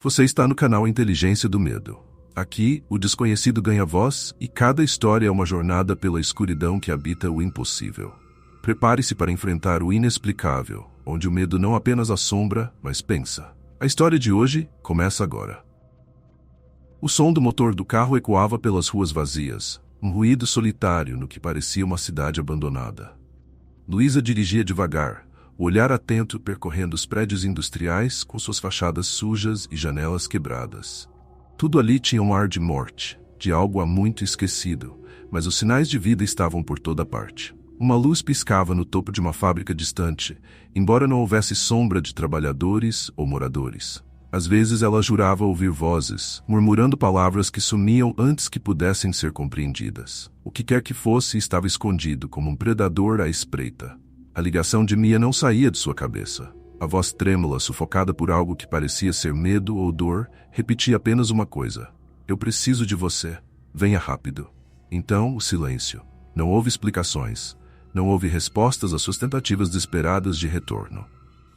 Você está no canal Inteligência do Medo. Aqui, o desconhecido ganha voz e cada história é uma jornada pela escuridão que habita o impossível. Prepare-se para enfrentar o inexplicável, onde o medo não apenas assombra, mas pensa. A história de hoje começa agora. O som do motor do carro ecoava pelas ruas vazias, um ruído solitário no que parecia uma cidade abandonada. Luísa dirigia devagar, o olhar atento percorrendo os prédios industriais com suas fachadas sujas e janelas quebradas. Tudo ali tinha um ar de morte, de algo há muito esquecido, mas os sinais de vida estavam por toda parte. Uma luz piscava no topo de uma fábrica distante, embora não houvesse sombra de trabalhadores ou moradores. Às vezes ela jurava ouvir vozes, murmurando palavras que sumiam antes que pudessem ser compreendidas. O que quer que fosse estava escondido como um predador à espreita. A ligação de Mia não saía de sua cabeça. A voz trêmula, sufocada por algo que parecia ser medo ou dor, repetia apenas uma coisa: "Eu preciso de você. Venha rápido." Então, o silêncio. Não houve explicações. Não houve respostas às suas tentativas desesperadas de retorno.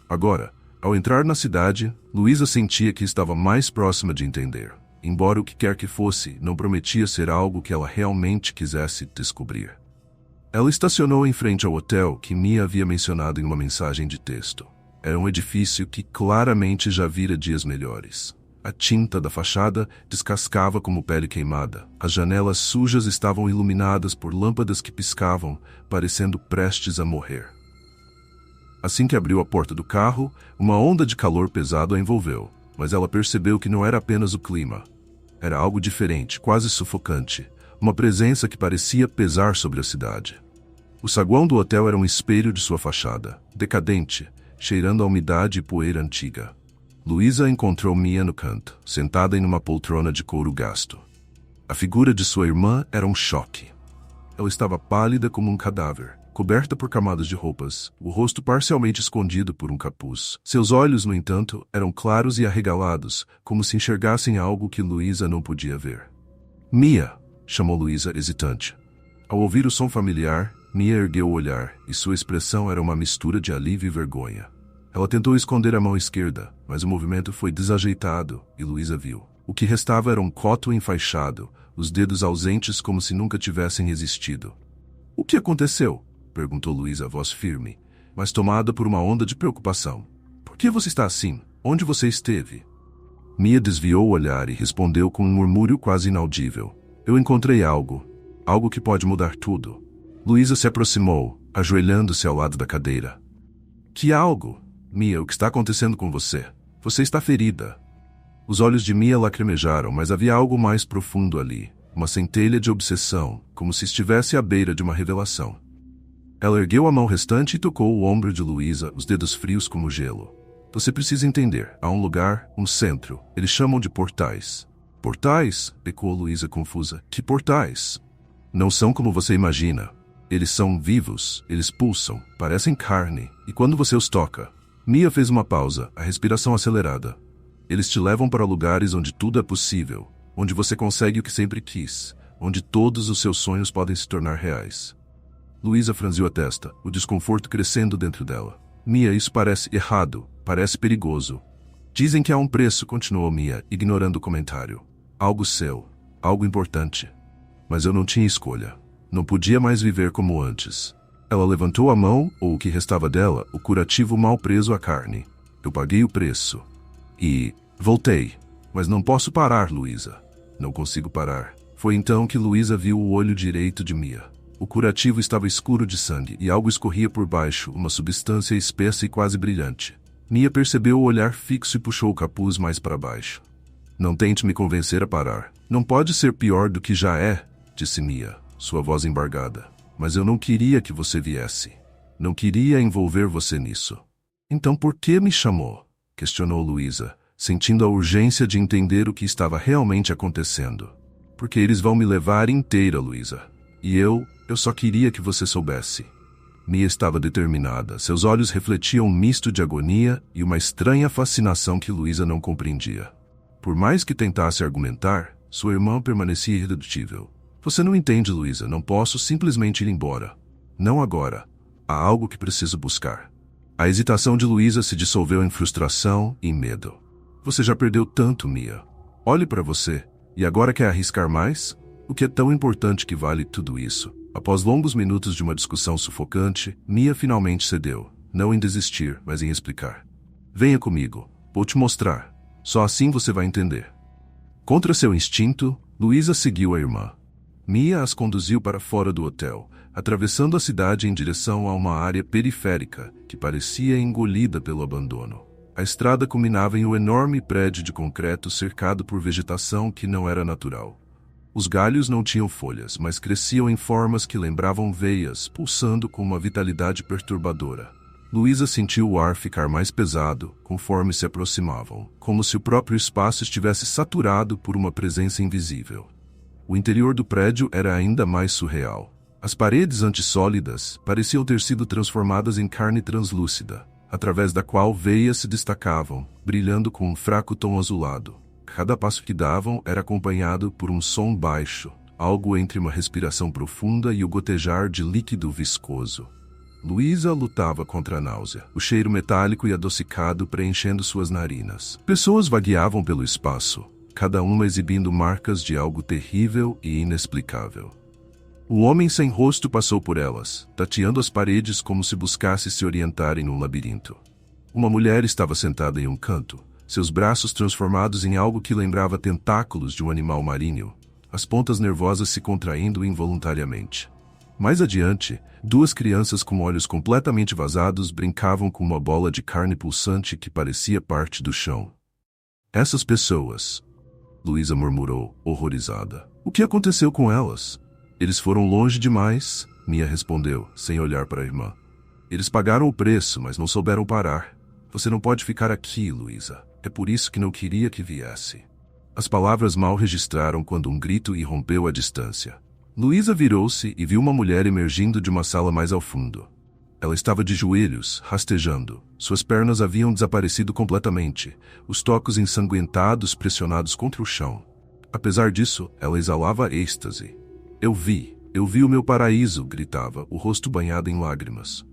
Agora, ao entrar na cidade, Luísa sentia que estava mais próxima de entender. Embora o que quer que fosse, não prometia ser algo que ela realmente quisesse descobrir. Ela estacionou em frente ao hotel que Mia havia mencionado em uma mensagem de texto. Era um edifício que claramente já vira dias melhores. A tinta da fachada descascava como pele queimada. As janelas sujas estavam iluminadas por lâmpadas que piscavam, parecendo prestes a morrer. Assim que abriu a porta do carro, uma onda de calor pesado a envolveu, mas ela percebeu que não era apenas o clima. Era algo diferente, quase sufocante, uma presença que parecia pesar sobre a cidade. O saguão do hotel era um espelho de sua fachada, decadente, cheirando a umidade e poeira antiga. Luísa encontrou Mia no canto, sentada em uma poltrona de couro gasto. A figura de sua irmã era um choque. Ela estava pálida como um cadáver, coberta por camadas de roupas, o rosto parcialmente escondido por um capuz. Seus olhos, no entanto, eram claros e arregalados, como se enxergassem algo que Luísa não podia ver. "Mia!" chamou Luísa, hesitante. Ao ouvir o som familiar, Mia ergueu o olhar, e sua expressão era uma mistura de alívio e vergonha. Ela tentou esconder a mão esquerda, mas o movimento foi desajeitado, e Luísa viu. O que restava era um coto enfaixado, os dedos ausentes como se nunca tivessem existido. "O que aconteceu?" perguntou Luísa, a voz firme, mas tomada por uma onda de preocupação. "Por que você está assim? Onde você esteve?" Mia desviou o olhar e respondeu com um murmúrio quase inaudível. "Eu encontrei algo que pode mudar tudo." Luísa se aproximou, ajoelhando-se ao lado da cadeira. "Que algo? Mia, o que está acontecendo com você? Você está ferida." Os olhos de Mia lacrimejaram, mas havia algo mais profundo ali, uma centelha de obsessão, como se estivesse à beira de uma revelação. Ela ergueu a mão restante e tocou o ombro de Luísa, os dedos frios como gelo. "Você precisa entender, há um lugar, um centro, eles chamam de portais." "Portais?" ecoou Luísa confusa. "Que portais?" "Não são como você imagina. Eles são vivos, eles pulsam, parecem carne, e quando você os toca..." Mia fez uma pausa, a respiração acelerada. "Eles te levam para lugares onde tudo é possível, onde você consegue o que sempre quis, onde todos os seus sonhos podem se tornar reais." Luísa franziu a testa, o desconforto crescendo dentro dela. "Mia, isso parece errado, parece perigoso." "Dizem que há um preço", continuou Mia, ignorando o comentário. "Algo seu, algo importante. Mas eu não tinha escolha. Não podia mais viver como antes." Ela levantou a mão, ou o que restava dela, o curativo mal preso à carne. "Eu paguei o preço. E... voltei. Mas não posso parar, Luísa. Não consigo parar." Foi então que Luísa viu o olho direito de Mia. O curativo estava escuro de sangue, e algo escorria por baixo, uma substância espessa e quase brilhante. Mia percebeu o olhar fixo e puxou o capuz mais para baixo. "Não tente me convencer a parar. Não pode ser pior do que já é", disse Mia, sua voz embargada. "Mas eu não queria que você viesse. Não queria envolver você nisso." "Então por que me chamou?" questionou Luísa, sentindo a urgência de entender o que estava realmente acontecendo. "Porque eles vão me levar inteira, Luísa. E eu só queria que você soubesse." Mia estava determinada. Seus olhos refletiam um misto de agonia e uma estranha fascinação que Luísa não compreendia. Por mais que tentasse argumentar, sua irmã permanecia irredutível. "Você não entende, Luísa. Não posso simplesmente ir embora. Não agora. Há algo que preciso buscar." A hesitação de Luísa se dissolveu em frustração e medo. Você já perdeu tanto, Mia. Olhe para você. E agora quer arriscar mais? O que é tão importante que vale tudo isso? Após longos minutos de uma discussão sufocante, Mia finalmente cedeu. Não em desistir, mas em explicar. Venha comigo. Vou te mostrar. Só assim você vai entender. Contra seu instinto, Luísa seguiu a irmã. Mia as conduziu para fora do hotel, atravessando a cidade em direção a uma área periférica que parecia engolida pelo abandono. A estrada culminava em um enorme prédio de concreto cercado por vegetação que não era natural. Os galhos não tinham folhas, mas cresciam em formas que lembravam veias, pulsando com uma vitalidade perturbadora. Luísa sentiu o ar ficar mais pesado conforme se aproximavam, como se o próprio espaço estivesse saturado por uma presença invisível. O interior do prédio era ainda mais surreal. As paredes antissólidas pareciam ter sido transformadas em carne translúcida, através da qual veias se destacavam, brilhando com um fraco tom azulado. Cada passo que davam era acompanhado por um som baixo, algo entre uma respiração profunda e o gotejar de líquido viscoso. Luísa lutava contra a náusea, o cheiro metálico e adocicado preenchendo suas narinas. Pessoas vagueavam pelo espaço, cada uma exibindo marcas de algo terrível e inexplicável. O homem sem rosto passou por elas, tateando as paredes como se buscasse se orientar em um labirinto. Uma mulher estava sentada em um canto, seus braços transformados em algo que lembrava tentáculos de um animal marinho, as pontas nervosas se contraindo involuntariamente. Mais adiante, duas crianças com olhos completamente vazados brincavam com uma bola de carne pulsante que parecia parte do chão. Essas pessoas, Luísa murmurou, horrorizada. O que aconteceu com elas? Eles foram longe demais, Mia respondeu, sem olhar para a irmã. Eles pagaram o preço, mas não souberam parar. Você não pode ficar aqui, Luísa. É por isso que não queria que viesse. As palavras mal registraram quando um grito irrompeu a distância. Luísa virou-se e viu uma mulher emergindo de uma sala mais ao fundo. Ela estava de joelhos, rastejando. Suas pernas haviam desaparecido completamente, os tocos ensanguentados pressionados contra o chão. Apesar disso, ela exalava êxtase. Eu vi o meu paraíso, gritava, o rosto banhado em lágrimas.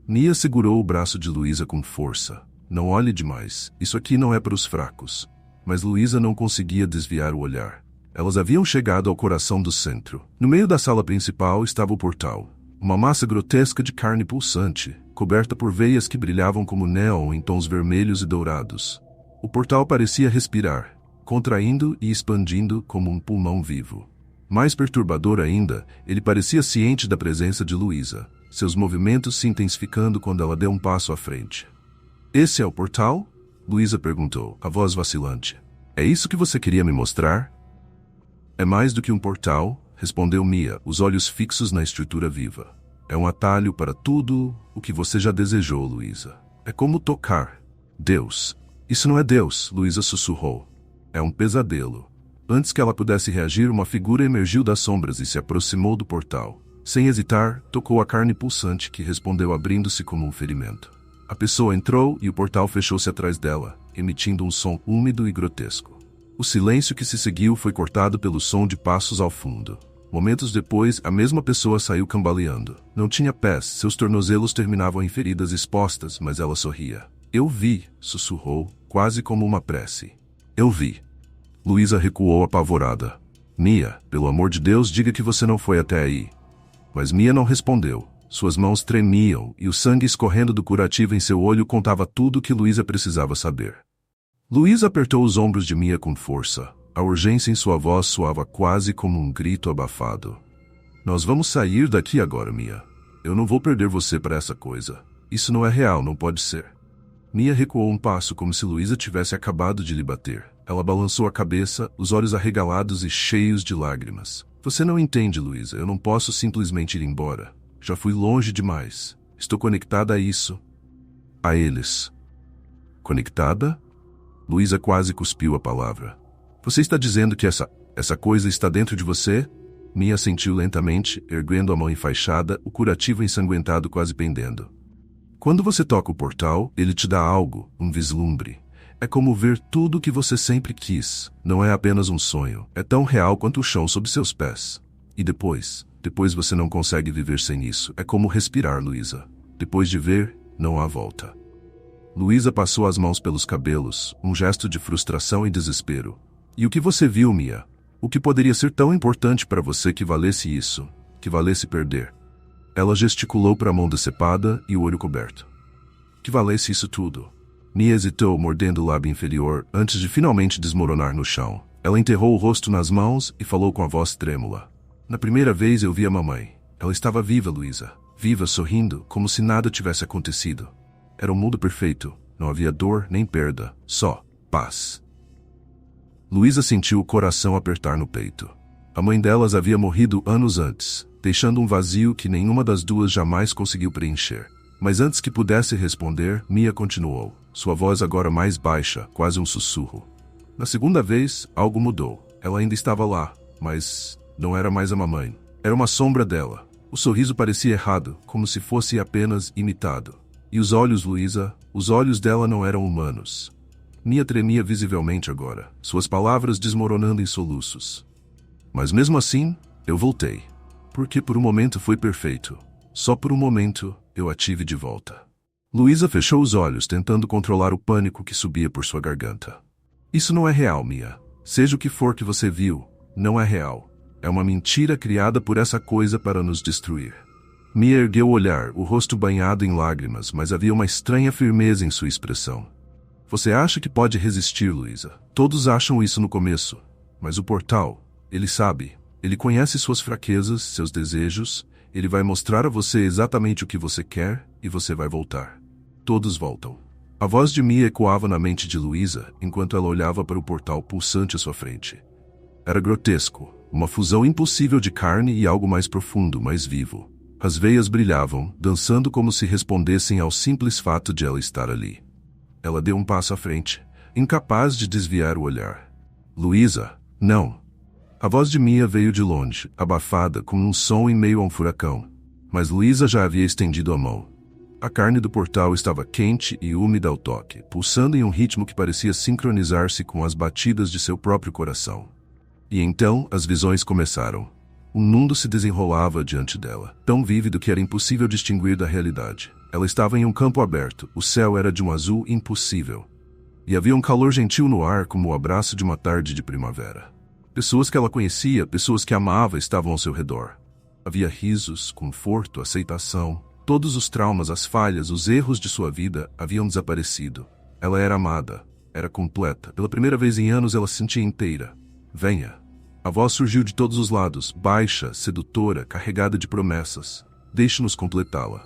Mia segurou o braço de Luísa com força. Não olhe demais, isso aqui não é para os fracos. Mas Luísa não conseguia desviar o olhar. Elas haviam chegado ao coração do centro. No meio da sala principal estava o portal. Uma massa grotesca de carne pulsante, coberta por veias que brilhavam como néon em tons vermelhos e dourados. O portal parecia respirar, contraindo e expandindo como um pulmão vivo. Mais perturbador ainda, ele parecia ciente da presença de Luísa, seus movimentos se intensificando quando ela deu um passo à frente. Esse é o portal? Luísa perguntou, a voz vacilante. É isso que você queria me mostrar? É mais do que um portal, respondeu Mia, os olhos fixos na estrutura viva. É um atalho para tudo o que você já desejou, Luísa. É como tocar. Deus. Isso não é Deus, Luísa sussurrou. É um pesadelo. Antes que ela pudesse reagir, uma figura emergiu das sombras e se aproximou do portal. Sem hesitar, tocou a carne pulsante que respondeu abrindo-se como um ferimento. A pessoa entrou e o portal fechou-se atrás dela, emitindo um som úmido e grotesco. O silêncio que se seguiu foi cortado pelo som de passos ao fundo. Momentos depois, a mesma pessoa saiu cambaleando. Não tinha pés, seus tornozelos terminavam em feridas expostas, mas ela sorria. Eu vi, sussurrou, quase como uma prece. Eu vi. Luísa recuou apavorada. Mia, pelo amor de Deus, diga que você não foi até aí. Mas Mia não respondeu. Suas mãos tremiam e o sangue escorrendo do curativo em seu olho contava tudo o que Luísa precisava saber. Luísa apertou os ombros de Mia com força. A urgência em sua voz soava quase como um grito abafado. Nós vamos sair daqui agora, Mia. Eu não vou perder você para essa coisa. Isso não é real, não pode ser. Mia recuou um passo como se Luísa tivesse acabado de lhe bater. Ela balançou a cabeça, os olhos arregalados e cheios de lágrimas. Você não entende, Luísa. Eu não posso simplesmente ir embora. Já fui longe demais. Estou conectada a isso. A eles. Conectada? Luísa quase cuspiu a palavra. Você está dizendo que essa coisa está dentro de você? Mia assentiu lentamente, erguendo a mão enfaixada, o curativo ensanguentado quase pendendo. Quando você toca o portal, ele te dá algo, um vislumbre. É como ver tudo o que você sempre quis. Não é apenas um sonho. É tão real quanto o chão sob seus pés. E depois você não consegue viver sem isso. É como respirar, Luísa. Depois de ver, não há volta. Luísa passou as mãos pelos cabelos, um gesto de frustração e desespero. E o que você viu, Mia? O que poderia ser tão importante para você que valesse isso, que valesse perder? Ela gesticulou para a mão decepada e o olho coberto. Que valesse isso tudo? Mia hesitou, mordendo o lábio inferior, antes de finalmente desmoronar no chão. Ela enterrou o rosto nas mãos e falou com a voz trêmula. Na primeira vez eu vi a mamãe. Ela estava viva, Luísa. Viva, sorrindo, como se nada tivesse acontecido. Era um mundo perfeito. Não havia dor nem perda. Só paz. Luísa sentiu o coração apertar no peito. A mãe delas havia morrido anos antes, deixando um vazio que nenhuma das duas jamais conseguiu preencher. Mas antes que pudesse responder, Mia continuou, sua voz agora mais baixa, quase um sussurro. Na segunda vez, algo mudou. Ela ainda estava lá, mas não era mais a mamãe. Era uma sombra dela. O sorriso parecia errado, como se fosse apenas imitado. E os olhos, Luísa, os olhos dela não eram humanos. Mia tremia visivelmente agora, suas palavras desmoronando em soluços. Mas mesmo assim, eu voltei. Porque por um momento foi perfeito. Só por um momento, eu a tive de volta. Luísa fechou os olhos, tentando controlar o pânico que subia por sua garganta. Isso não é real, Mia. Seja o que for que você viu, não é real. É uma mentira criada por essa coisa para nos destruir. Mia ergueu o olhar, o rosto banhado em lágrimas, mas havia uma estranha firmeza em sua expressão. Você acha que pode resistir, Luísa? Todos acham isso no começo. Mas o portal, ele sabe. Ele conhece suas fraquezas, seus desejos. Ele vai mostrar a você exatamente o que você quer e você vai voltar. Todos voltam. A voz de Mia ecoava na mente de Luísa enquanto ela olhava para o portal pulsante à sua frente. Era grotesco, uma fusão impossível de carne e algo mais profundo, mais vivo. As veias brilhavam, dançando como se respondessem ao simples fato de ela estar ali. Ela deu um passo à frente, incapaz de desviar o olhar. Luísa, não. A voz de Mia veio de longe, abafada, como um som em meio a um furacão. Mas Luísa já havia estendido a mão. A carne do portal estava quente e úmida ao toque, pulsando em um ritmo que parecia sincronizar-se com as batidas de seu próprio coração. E então as visões começaram. Um mundo se desenrolava diante dela, tão vívido que era impossível distinguir da realidade. Ela estava em um campo aberto, o céu era de um azul impossível. E havia um calor gentil no ar como o abraço de uma tarde de primavera. Pessoas que ela conhecia, pessoas que amava estavam ao seu redor. Havia risos, conforto, aceitação. Todos os traumas, as falhas, os erros de sua vida haviam desaparecido. Ela era amada, era completa. Pela primeira vez em anos ela se sentia inteira. Venha. A voz surgiu de todos os lados, baixa, sedutora, carregada de promessas. Deixe-nos completá-la.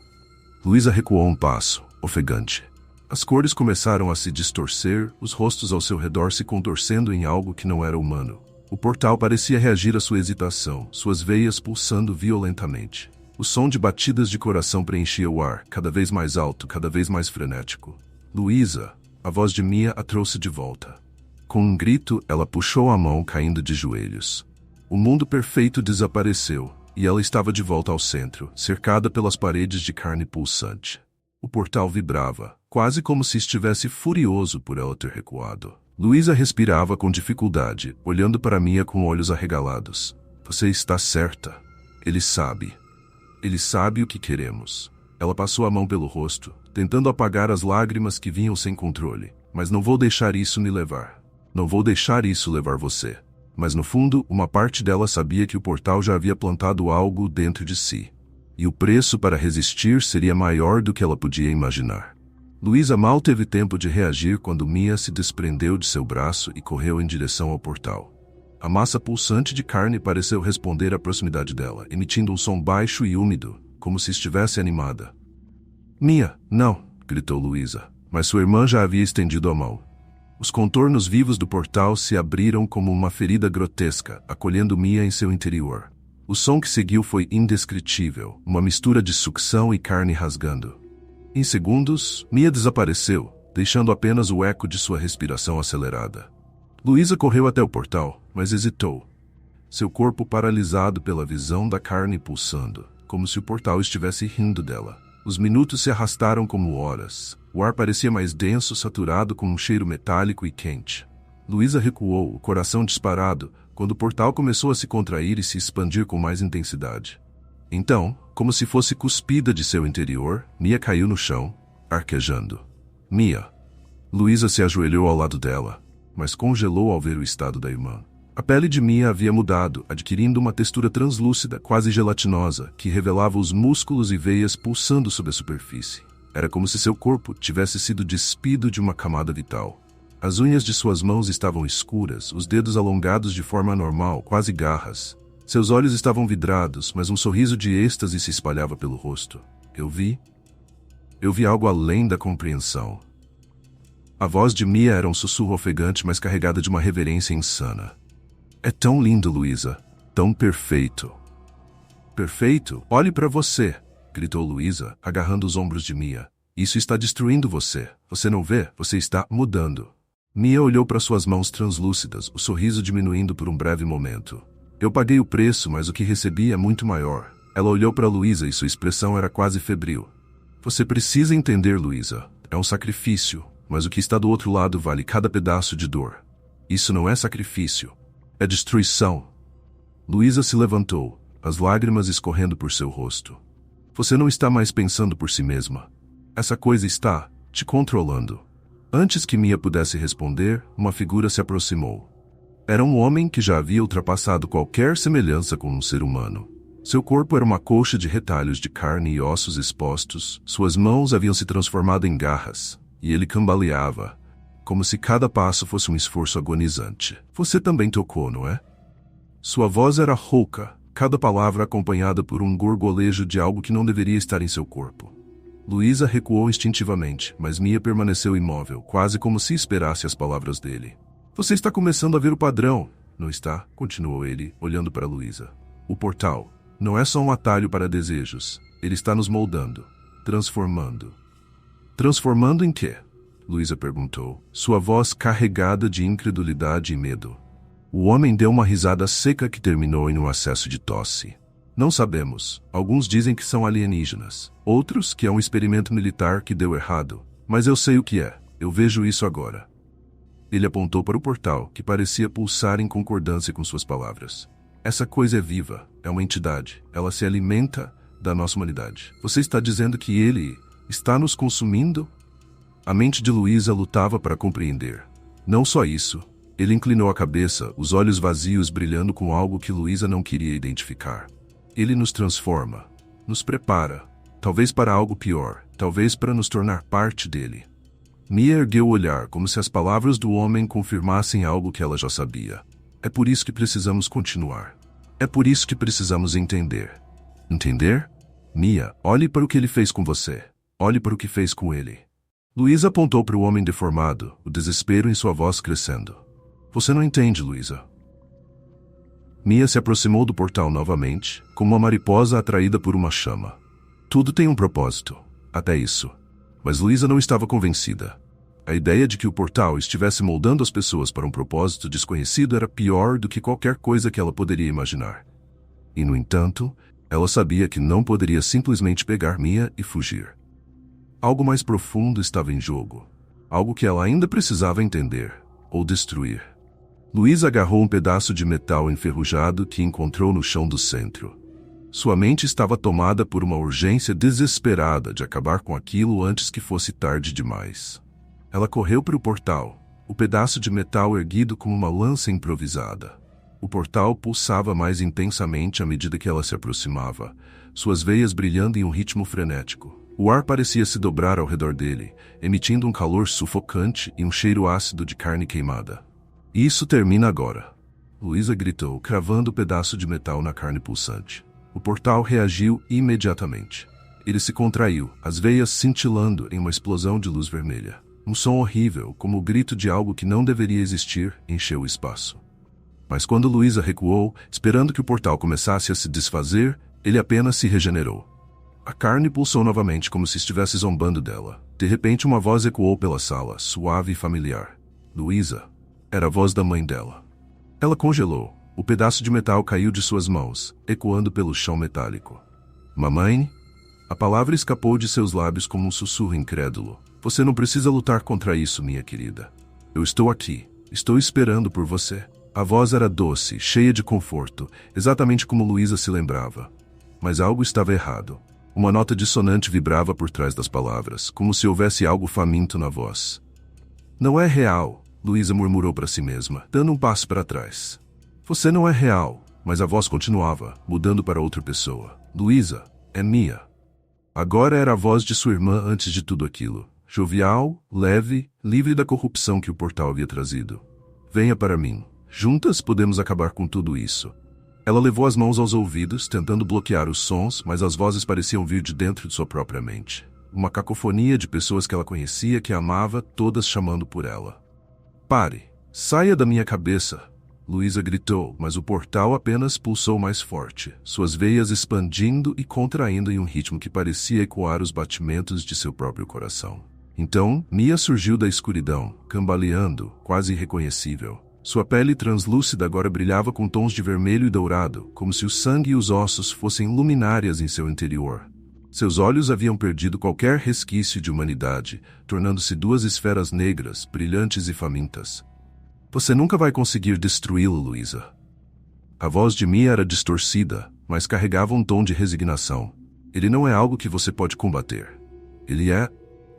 Luísa recuou um passo, ofegante. As cores começaram a se distorcer, os rostos ao seu redor se contorcendo em algo que não era humano. O portal parecia reagir à sua hesitação, suas veias pulsando violentamente. O som de batidas de coração preenchia o ar, cada vez mais alto, cada vez mais frenético. Luísa, a voz de Mia a trouxe de volta. Com um grito, ela puxou a mão, caindo de joelhos. O mundo perfeito desapareceu, e ela estava de volta ao centro, cercada pelas paredes de carne pulsante. O portal vibrava, quase como se estivesse furioso por ela ter recuado. Luísa respirava com dificuldade, olhando para Mia com olhos arregalados. Você está certa. Ele sabe. Ele sabe o que queremos. Ela passou a mão pelo rosto, tentando apagar as lágrimas que vinham sem controle. Mas não vou deixar isso me levar. Não vou deixar isso levar você. Mas no fundo, uma parte dela sabia que o portal já havia plantado algo dentro de si. E o preço para resistir seria maior do que ela podia imaginar. Luísa mal teve tempo de reagir quando Mia se desprendeu de seu braço e correu em direção ao portal. A massa pulsante de carne pareceu responder à proximidade dela, emitindo um som baixo e úmido, como se estivesse animada. Mia, não! Gritou Luísa, mas sua irmã já havia estendido a mão. Os contornos vivos do portal se abriram como uma ferida grotesca, acolhendo Mia em seu interior. O som que seguiu foi indescritível, uma mistura de sucção e carne rasgando. Em segundos, Mia desapareceu, deixando apenas o eco de sua respiração acelerada. Luísa correu até o portal, mas hesitou. Seu corpo paralisado pela visão da carne pulsando, como se o portal estivesse rindo dela. Os minutos se arrastaram como horas. O ar parecia mais denso, saturado com um cheiro metálico e quente. Luísa recuou, o coração disparado, quando o portal começou a se contrair e se expandir com mais intensidade. Então, como se fosse cuspida de seu interior, Mia caiu no chão, arquejando. Mia. Luísa se ajoelhou ao lado dela, mas congelou ao ver o estado da irmã. A pele de Mia havia mudado, adquirindo uma textura translúcida, quase gelatinosa, que revelava os músculos e veias pulsando sob a superfície. Era como se seu corpo tivesse sido despido de uma camada vital. As unhas de suas mãos estavam escuras, os dedos alongados de forma anormal, quase garras. Seus olhos estavam vidrados, mas um sorriso de êxtase se espalhava pelo rosto. Eu vi algo além da compreensão. A voz de Mia era um sussurro ofegante, mas carregada de uma reverência insana. É tão lindo, Luísa. Tão perfeito. Perfeito? Olhe para você, gritou Luísa, agarrando os ombros de Mia. Isso está destruindo você. Você não vê? Você está mudando. Mia olhou para suas mãos translúcidas, o sorriso diminuindo por um breve momento. Eu paguei o preço, mas o que recebi é muito maior. Ela olhou para Luísa e sua expressão era quase febril. Você precisa entender, Luísa. É um sacrifício, mas o que está do outro lado vale cada pedaço de dor. Isso não é sacrifício. É destruição. Luísa se levantou, as lágrimas escorrendo por seu rosto. Você não está mais pensando por si mesma. Essa coisa está te controlando. Antes que Mia pudesse responder, uma figura se aproximou. Era um homem que já havia ultrapassado qualquer semelhança com um ser humano. Seu corpo era uma colcha de retalhos de carne e ossos expostos, suas mãos haviam se transformado em garras, e ele cambaleava, como se cada passo fosse um esforço agonizante. Você também tocou, não é? Sua voz era rouca, cada palavra acompanhada por um gorgolejo de algo que não deveria estar em seu corpo. Luísa recuou instintivamente, mas Mia permaneceu imóvel, quase como se esperasse as palavras dele. Você está começando a ver o padrão, não está? Continuou ele, olhando para Luísa. O portal não é só um atalho para desejos. Ele está nos moldando, transformando. Transformando em quê? Luísa perguntou, sua voz carregada de incredulidade e medo. O homem deu uma risada seca que terminou em um acesso de tosse. Não sabemos. Alguns dizem que são alienígenas. Outros que é um experimento militar que deu errado. Mas eu sei o que é. Eu vejo isso agora. Ele apontou para o portal, que parecia pulsar em concordância com suas palavras. Essa coisa é viva. É uma entidade. Ela se alimenta da nossa humanidade. Você está dizendo que ele está nos consumindo? A mente de Luísa lutava para compreender. Não só isso. Ele inclinou a cabeça, os olhos vazios brilhando com algo que Luísa não queria identificar. Ele nos transforma, nos prepara, talvez para algo pior, talvez para nos tornar parte dele. Mia ergueu o olhar, como se as palavras do homem confirmassem algo que ela já sabia. É por isso que precisamos continuar. É por isso que precisamos entender. Entender? Mia, olhe para o que ele fez com você. Olhe para o que fez com ele. Luísa apontou para o homem deformado, o desespero em sua voz crescendo. Você não entende, Luísa. Mia se aproximou do portal novamente, como uma mariposa atraída por uma chama. Tudo tem um propósito, até isso. Mas Luísa não estava convencida. A ideia de que o portal estivesse moldando as pessoas para um propósito desconhecido era pior do que qualquer coisa que ela poderia imaginar. E, no entanto, ela sabia que não poderia simplesmente pegar Mia e fugir. Algo mais profundo estava em jogo. Algo que ela ainda precisava entender, ou destruir. Luísa agarrou um pedaço de metal enferrujado que encontrou no chão do centro. Sua mente estava tomada por uma urgência desesperada de acabar com aquilo antes que fosse tarde demais. Ela correu para o portal, o pedaço de metal erguido como uma lança improvisada. O portal pulsava mais intensamente à medida que ela se aproximava, suas veias brilhando em um ritmo frenético. O ar parecia se dobrar ao redor dele, emitindo um calor sufocante e um cheiro ácido de carne queimada. Isso termina agora, Luísa gritou, cravando o pedaço de metal na carne pulsante. O portal reagiu imediatamente. Ele se contraiu, as veias cintilando em uma explosão de luz vermelha. Um som horrível, como o grito de algo que não deveria existir, encheu o espaço. Mas quando Luísa recuou, esperando que o portal começasse a se desfazer, ele apenas se regenerou. A carne pulsou novamente como se estivesse zombando dela. De repente uma voz ecoou pela sala, suave e familiar. Luísa. Era a voz da mãe dela. Ela congelou. O pedaço de metal caiu de suas mãos, ecoando pelo chão metálico. Mamãe? A palavra escapou de seus lábios como um sussurro incrédulo. Você não precisa lutar contra isso, minha querida. Eu estou aqui. Estou esperando por você. A voz era doce, cheia de conforto, exatamente como Luísa se lembrava. Mas algo estava errado. Uma nota dissonante vibrava por trás das palavras, como se houvesse algo faminto na voz. Não é real, Luísa murmurou para si mesma, dando um passo para trás. Você não é real, mas a voz continuava, mudando para outra pessoa. Luísa, é Mia. Agora era a voz de sua irmã antes de tudo aquilo. Jovial, leve, livre da corrupção que o portal havia trazido. Venha para mim. Juntas podemos acabar com tudo isso. Ela levou as mãos aos ouvidos, tentando bloquear os sons, mas as vozes pareciam vir de dentro de sua própria mente. Uma cacofonia de pessoas que ela conhecia, que amava, todas chamando por ela. Pare! Saia da minha cabeça! Luísa gritou, mas o portal apenas pulsou mais forte, suas veias expandindo e contraindo em um ritmo que parecia ecoar os batimentos de seu próprio coração. Então, Mia surgiu da escuridão, cambaleando, quase irreconhecível. Sua pele translúcida agora brilhava com tons de vermelho e dourado, como se o sangue e os ossos fossem luminárias em seu interior. Seus olhos haviam perdido qualquer resquício de humanidade, tornando-se duas esferas negras, brilhantes e famintas. Você nunca vai conseguir destruí-lo, Luísa. A voz de Mia era distorcida, mas carregava um tom de resignação. Ele não é algo que você pode combater. Ele é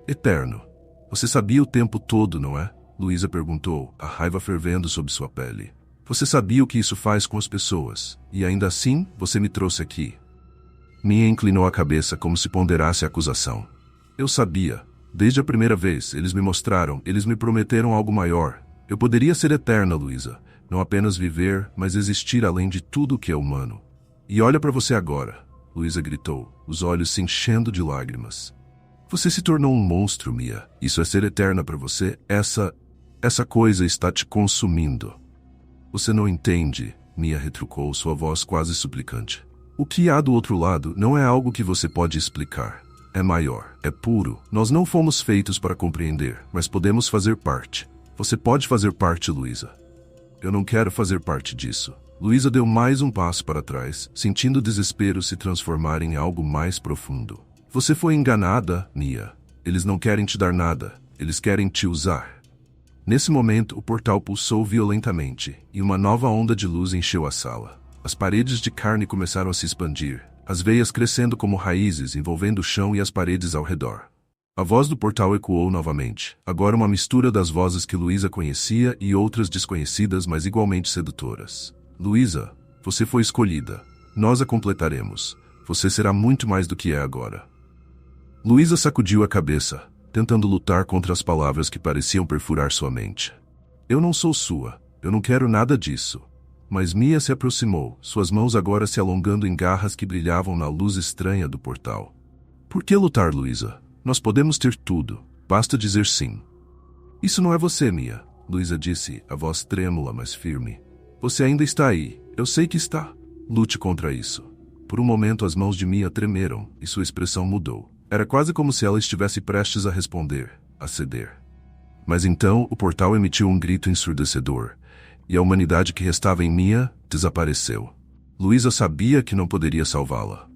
eterno. Você sabia o tempo todo, não é? Luísa perguntou, a raiva fervendo sob sua pele. Você sabia o que isso faz com as pessoas, e ainda assim, você me trouxe aqui. Mia inclinou a cabeça como se ponderasse a acusação. Eu sabia. Desde a primeira vez, eles me mostraram, eles me prometeram algo maior. Eu poderia ser eterna, Luísa. Não apenas viver, mas existir além de tudo o que é humano. E olha para você agora, Luísa gritou, os olhos se enchendo de lágrimas. Você se tornou um monstro, Mia. Isso é ser eterna para você? Essa coisa está te consumindo. Você não entende, Mia retrucou, sua voz quase suplicante. O que há do outro lado não é algo que você pode explicar. É maior, é puro. Nós não fomos feitos para compreender, mas podemos fazer parte. Você pode fazer parte, Luísa. Eu não quero fazer parte disso. Luísa deu mais um passo para trás, sentindo o desespero se transformar em algo mais profundo. Você foi enganada, Mia. Eles não querem te dar nada. Eles querem te usar. Nesse momento, o portal pulsou violentamente, e uma nova onda de luz encheu a sala. As paredes de carne começaram a se expandir, as veias crescendo como raízes, envolvendo o chão e as paredes ao redor. A voz do portal ecoou novamente, agora uma mistura das vozes que Luísa conhecia e outras desconhecidas, mas igualmente sedutoras. Luísa, você foi escolhida. Nós a completaremos. Você será muito mais do que é agora. Luísa sacudiu a cabeça, tentando lutar contra as palavras que pareciam perfurar sua mente. Eu não sou sua. Eu não quero nada disso. Mas Mia se aproximou, suas mãos agora se alongando em garras que brilhavam na luz estranha do portal. Por que lutar, Luísa? Nós podemos ter tudo. Basta dizer sim. Isso não é você, Mia, Luísa disse, a voz trêmula, mas firme. Você ainda está aí. Eu sei que está. Lute contra isso. Por um momento as mãos de Mia tremeram e sua expressão mudou. Era quase como se ela estivesse prestes a responder, a ceder. Mas então o portal emitiu um grito ensurdecedor, e a humanidade que restava em Mia desapareceu. Luísa sabia que não poderia salvá-la.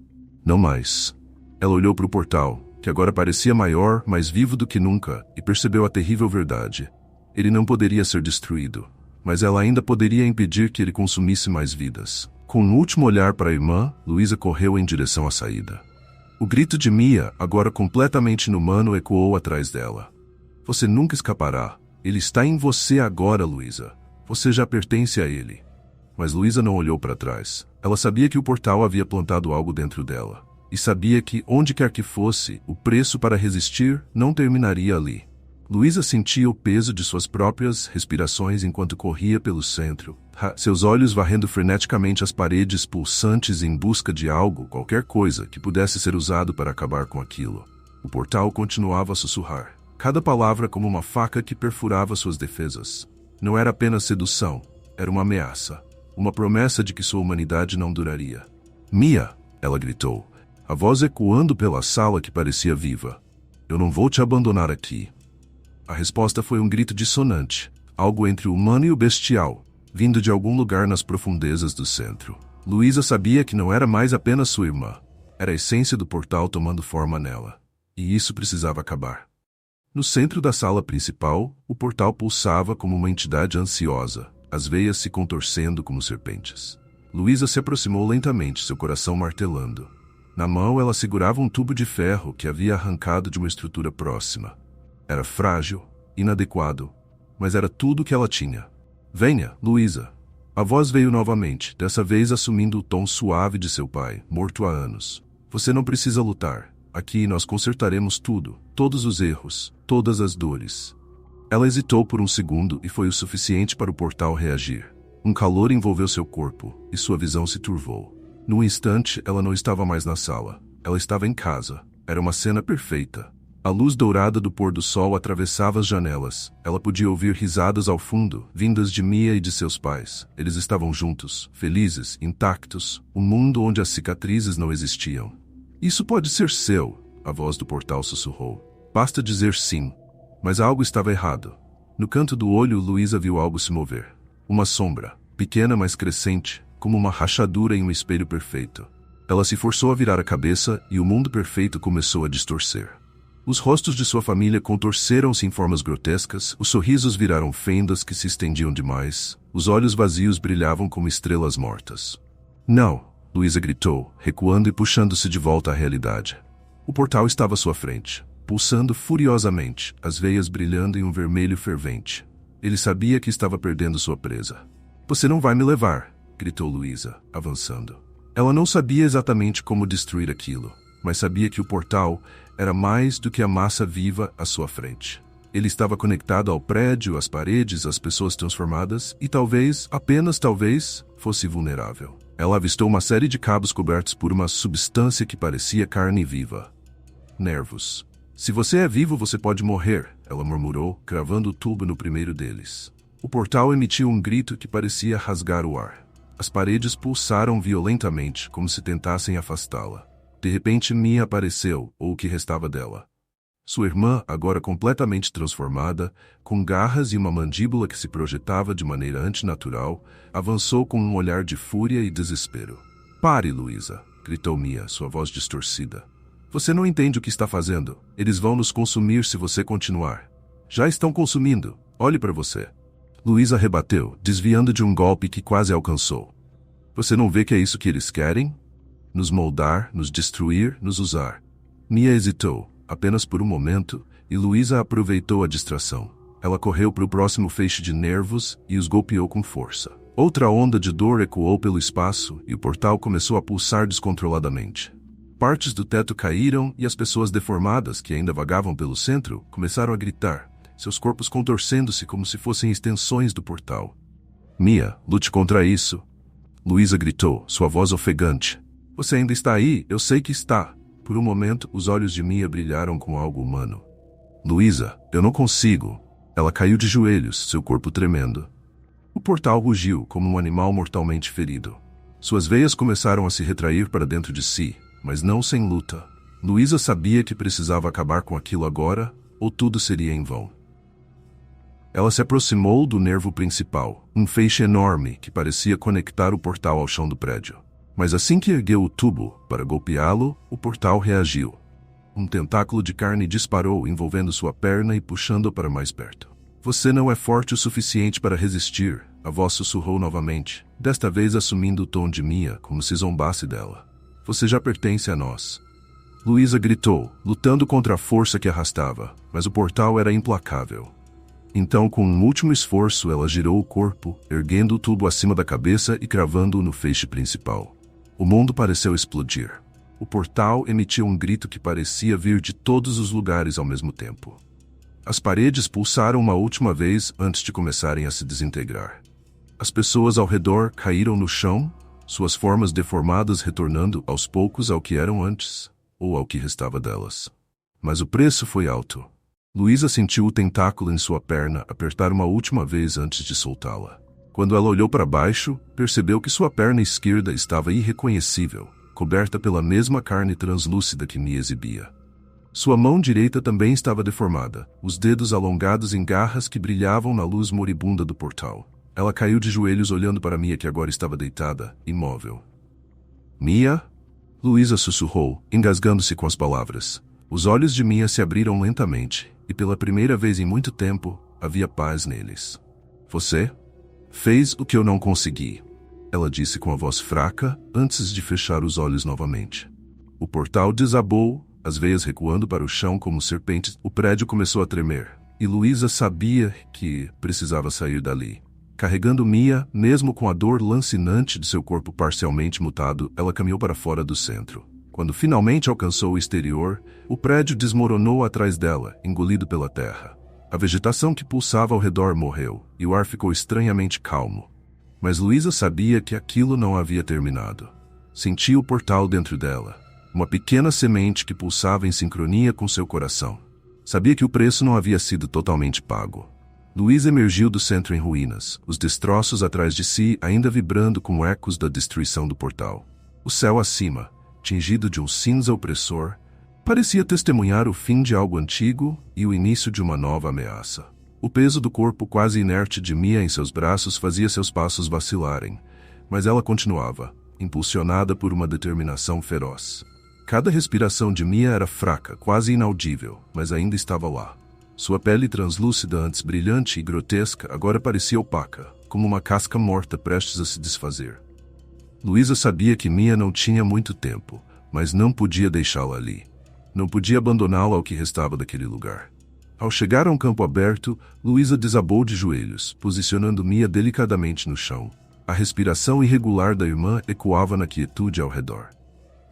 Não mais. Ela olhou para o portal, que agora parecia maior, mais vivo do que nunca, e percebeu a terrível verdade. Ele não poderia ser destruído, mas ela ainda poderia impedir que ele consumisse mais vidas. Com um último olhar para a irmã, Luísa correu em direção à saída. O grito de Mia, agora completamente inumano, ecoou atrás dela. Você nunca escapará. Ele está em você agora, Luísa. Você já pertence a ele. Mas Luísa não olhou para trás. Ela sabia que o portal havia plantado algo dentro dela. E sabia que, onde quer que fosse, o preço para resistir não terminaria ali. Luísa sentia o peso de suas próprias respirações enquanto corria pelo centro, seus olhos varrendo freneticamente as paredes pulsantes em busca de algo, qualquer coisa, que pudesse ser usado para acabar com aquilo. O portal continuava a sussurrar, cada palavra como uma faca que perfurava suas defesas. Não era apenas sedução, era uma ameaça, uma promessa de que sua humanidade não duraria. Mia, ela gritou, a voz ecoando pela sala que parecia viva. Eu não vou te abandonar aqui. A resposta foi um grito dissonante, algo entre o humano e o bestial, vindo de algum lugar nas profundezas do centro. Luísa sabia que não era mais apenas sua irmã, era a essência do portal tomando forma nela. E isso precisava acabar. No centro da sala principal, o portal pulsava como uma entidade ansiosa, as veias se contorcendo como serpentes. Luísa se aproximou lentamente, seu coração martelando. Na mão ela segurava um tubo de ferro que havia arrancado de uma estrutura próxima. Era frágil, inadequado, mas era tudo o que ela tinha. Venha, Luísa. A voz veio novamente, dessa vez assumindo o tom suave de seu pai, morto há anos. Você não precisa lutar. Aqui nós consertaremos tudo, todos os erros, todas as dores. Ela hesitou por um segundo e foi o suficiente para o portal reagir. Um calor envolveu seu corpo e sua visão se turvou. Num instante, ela não estava mais na sala. Ela estava em casa. Era uma cena perfeita. A luz dourada do pôr do sol atravessava as janelas. Ela podia ouvir risadas ao fundo, vindas de Mia e de seus pais. Eles estavam juntos, felizes, intactos, um mundo onde as cicatrizes não existiam. Isso pode ser seu, a voz do portal sussurrou. Basta dizer sim. Mas algo estava errado. No canto do olho, Luísa viu algo se mover. Uma sombra, pequena mas crescente, como uma rachadura em um espelho perfeito. Ela se forçou a virar a cabeça e o mundo perfeito começou a distorcer. Os rostos de sua família contorceram-se em formas grotescas, os sorrisos viraram fendas que se estendiam demais, os olhos vazios brilhavam como estrelas mortas. Não! Luísa gritou, recuando e puxando-se de volta à realidade. O portal estava à sua frente, pulsando furiosamente, as veias brilhando em um vermelho fervente. Ele sabia que estava perdendo sua presa. Você não vai me levar! Gritou Luísa, avançando. Ela não sabia exatamente como destruir aquilo, mas sabia que o portal era mais do que a massa viva à sua frente. Ele estava conectado ao prédio, às paredes, às pessoas transformadas e talvez, apenas talvez, fosse vulnerável. Ela avistou uma série de cabos cobertos por uma substância que parecia carne viva. Nervos. Se você é vivo, você pode morrer, ela murmurou, cravando o tubo no primeiro deles. O portal emitiu um grito que parecia rasgar o ar. As paredes pulsaram violentamente, como se tentassem afastá-la. De repente, Mia apareceu, ou o que restava dela. Sua irmã, agora completamente transformada, com garras e uma mandíbula que se projetava de maneira antinatural, avançou com um olhar de fúria e desespero. Pare, Luísa, gritou Mia, sua voz distorcida. Você não entende o que está fazendo. Eles vão nos consumir se você continuar. Já estão consumindo. Olhe para você. Luísa rebateu, desviando de um golpe que quase alcançou. Você não vê que é isso que eles querem? Nos moldar, nos destruir, nos usar. Mia hesitou, apenas por um momento, e Luísa aproveitou a distração. Ela correu para o próximo feixe de nervos e os golpeou com força. Outra onda de dor ecoou pelo espaço e o portal começou a pulsar descontroladamente. Partes do teto caíram e as pessoas deformadas que ainda vagavam pelo centro começaram a gritar, seus corpos contorcendo-se como se fossem extensões do portal. Mia, lute contra isso. Luísa gritou, sua voz ofegante. Você ainda está aí, eu sei que está. Por um momento, os olhos de Mia brilharam com algo humano. Luísa, eu não consigo. Ela caiu de joelhos, seu corpo tremendo. O portal rugiu como um animal mortalmente ferido. Suas veias começaram a se retrair para dentro de si, mas não sem luta. Luísa sabia que precisava acabar com aquilo agora, ou tudo seria em vão. Ela se aproximou do nervo principal, um feixe enorme que parecia conectar o portal ao chão do prédio. Mas assim que ergueu o tubo para golpeá-lo, o portal reagiu. Um tentáculo de carne disparou, envolvendo sua perna e puxando-a para mais perto. Você não é forte o suficiente para resistir, a voz sussurrou novamente, desta vez assumindo o tom de Mia, como se zombasse dela. Você já pertence a nós. Luísa gritou, lutando contra a força que arrastava, mas o portal era implacável. Então, com um último esforço, ela girou o corpo, erguendo o tubo acima da cabeça e cravando-o no feixe principal. O mundo pareceu explodir. O portal emitiu um grito que parecia vir de todos os lugares ao mesmo tempo. As paredes pulsaram uma última vez antes de começarem a se desintegrar. As pessoas ao redor caíram no chão, suas formas deformadas retornando aos poucos ao que eram antes, ou ao que restava delas. Mas o preço foi alto. Luísa sentiu o tentáculo em sua perna apertar uma última vez antes de soltá-la. Quando ela olhou para baixo, percebeu que sua perna esquerda estava irreconhecível, coberta pela mesma carne translúcida que Mia exibia. Sua mão direita também estava deformada, os dedos alongados em garras que brilhavam na luz moribunda do portal. Ela caiu de joelhos olhando para Mia, que agora estava deitada, imóvel. Mia? Luísa sussurrou, engasgando-se com as palavras. Os olhos de Mia se abriram lentamente, e pela primeira vez em muito tempo, havia paz neles. Você fez o que eu não consegui, ela disse com a voz fraca, antes de fechar os olhos novamente. O portal desabou, as veias recuando para o chão como serpentes. O prédio começou a tremer, e Luísa sabia que precisava sair dali. Carregando Mia, mesmo com a dor lancinante de seu corpo parcialmente mutado, ela caminhou para fora do centro. Quando finalmente alcançou o exterior, o prédio desmoronou atrás dela, engolido pela terra. A vegetação que pulsava ao redor morreu, e o ar ficou estranhamente calmo. Mas Luísa sabia que aquilo não havia terminado. Sentia o portal dentro dela, uma pequena semente que pulsava em sincronia com seu coração. Sabia que o preço não havia sido totalmente pago. Luísa emergiu do centro em ruínas, os destroços atrás de si ainda vibrando com ecos da destruição do portal. O céu acima, tingido de um cinza opressor, parecia testemunhar o fim de algo antigo e o início de uma nova ameaça. O peso do corpo quase inerte de Mia em seus braços fazia seus passos vacilarem, mas ela continuava, impulsionada por uma determinação feroz. Cada respiração de Mia era fraca, quase inaudível, mas ainda estava lá. Sua pele translúcida, antes brilhante e grotesca, agora parecia opaca, como uma casca morta prestes a se desfazer. Luísa sabia que Mia não tinha muito tempo, mas não podia deixá-la ali. Não podia abandoná-la ao que restava daquele lugar. Ao chegar a um campo aberto, Luísa desabou de joelhos, posicionando Mia delicadamente no chão. A respiração irregular da irmã ecoava na quietude ao redor.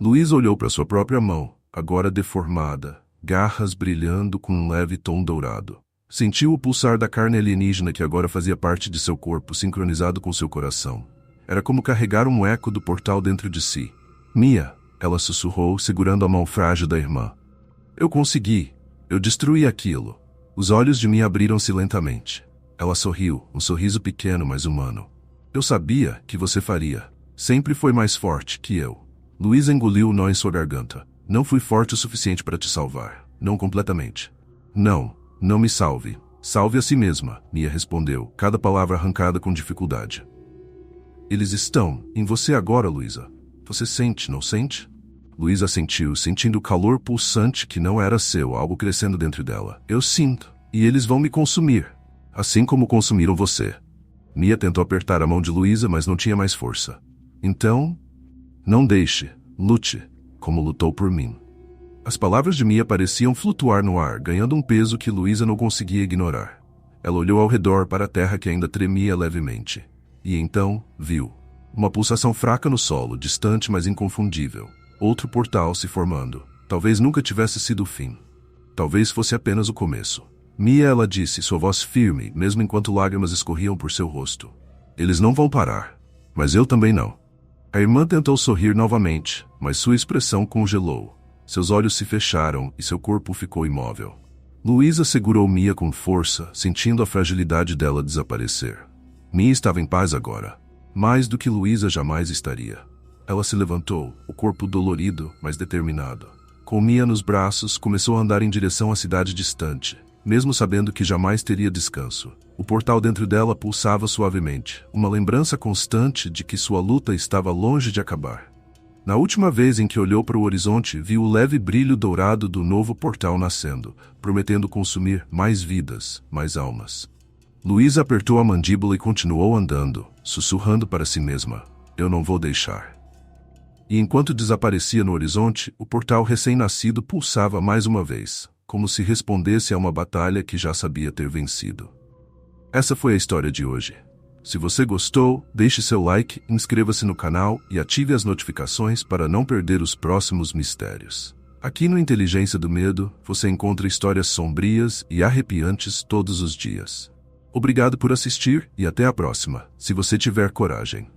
Luísa olhou para sua própria mão, agora deformada, garras brilhando com um leve tom dourado. Sentiu o pulsar da carne alienígena que agora fazia parte de seu corpo, sincronizado com seu coração. Era como carregar um eco do portal dentro de si. Mia, ela sussurrou, segurando a mão frágil da irmã. Eu consegui. Eu destruí aquilo. Os olhos de Mia abriram-se lentamente. Ela sorriu, um sorriso pequeno, mas humano. Eu sabia que você faria. Sempre foi mais forte que eu. Luísa engoliu o nó em sua garganta. Não fui forte o suficiente para te salvar. Não completamente. Não, não me salve. Salve a si mesma, Mia respondeu, cada palavra arrancada com dificuldade. Eles estão em você agora, Luísa. Você sente, não sente? Luísa sentiu, sentindo o calor pulsante que não era seu, algo crescendo dentro dela. Eu sinto. E eles vão me consumir. Assim como consumiram você. Mia tentou apertar a mão de Luísa, mas não tinha mais força. Então, não deixe, lute, como lutou por mim. As palavras de Mia pareciam flutuar no ar, ganhando um peso que Luísa não conseguia ignorar. Ela olhou ao redor para a terra que ainda tremia levemente. E então, viu. Uma pulsação fraca no solo, distante mas inconfundível. Outro portal se formando. Talvez nunca tivesse sido o fim. Talvez fosse apenas o começo. Mia, ela disse, sua voz firme, mesmo enquanto lágrimas escorriam por seu rosto. Eles não vão parar. Mas eu também não. A irmã tentou sorrir novamente, mas sua expressão congelou. Seus olhos se fecharam e seu corpo ficou imóvel. Luísa segurou Mia com força, sentindo a fragilidade dela desaparecer. Mia estava em paz agora. Mais do que Luísa jamais estaria. Ela se levantou, o corpo dolorido, mas determinado. Com Mia nos braços, começou a andar em direção à cidade distante, mesmo sabendo que jamais teria descanso. O portal dentro dela pulsava suavemente, uma lembrança constante de que sua luta estava longe de acabar. Na última vez em que olhou para o horizonte, viu o leve brilho dourado do novo portal nascendo, prometendo consumir mais vidas, mais almas. Luísa apertou a mandíbula e continuou andando, sussurrando para si mesma, eu não vou deixar. E enquanto desaparecia no horizonte, o portal recém-nascido pulsava mais uma vez, como se respondesse a uma batalha que já sabia ter vencido. Essa foi a história de hoje. Se você gostou, deixe seu like, inscreva-se no canal e ative as notificações para não perder os próximos mistérios. Aqui no Inteligência do Medo, você encontra histórias sombrias e arrepiantes todos os dias. Obrigado por assistir e até a próxima, se você tiver coragem.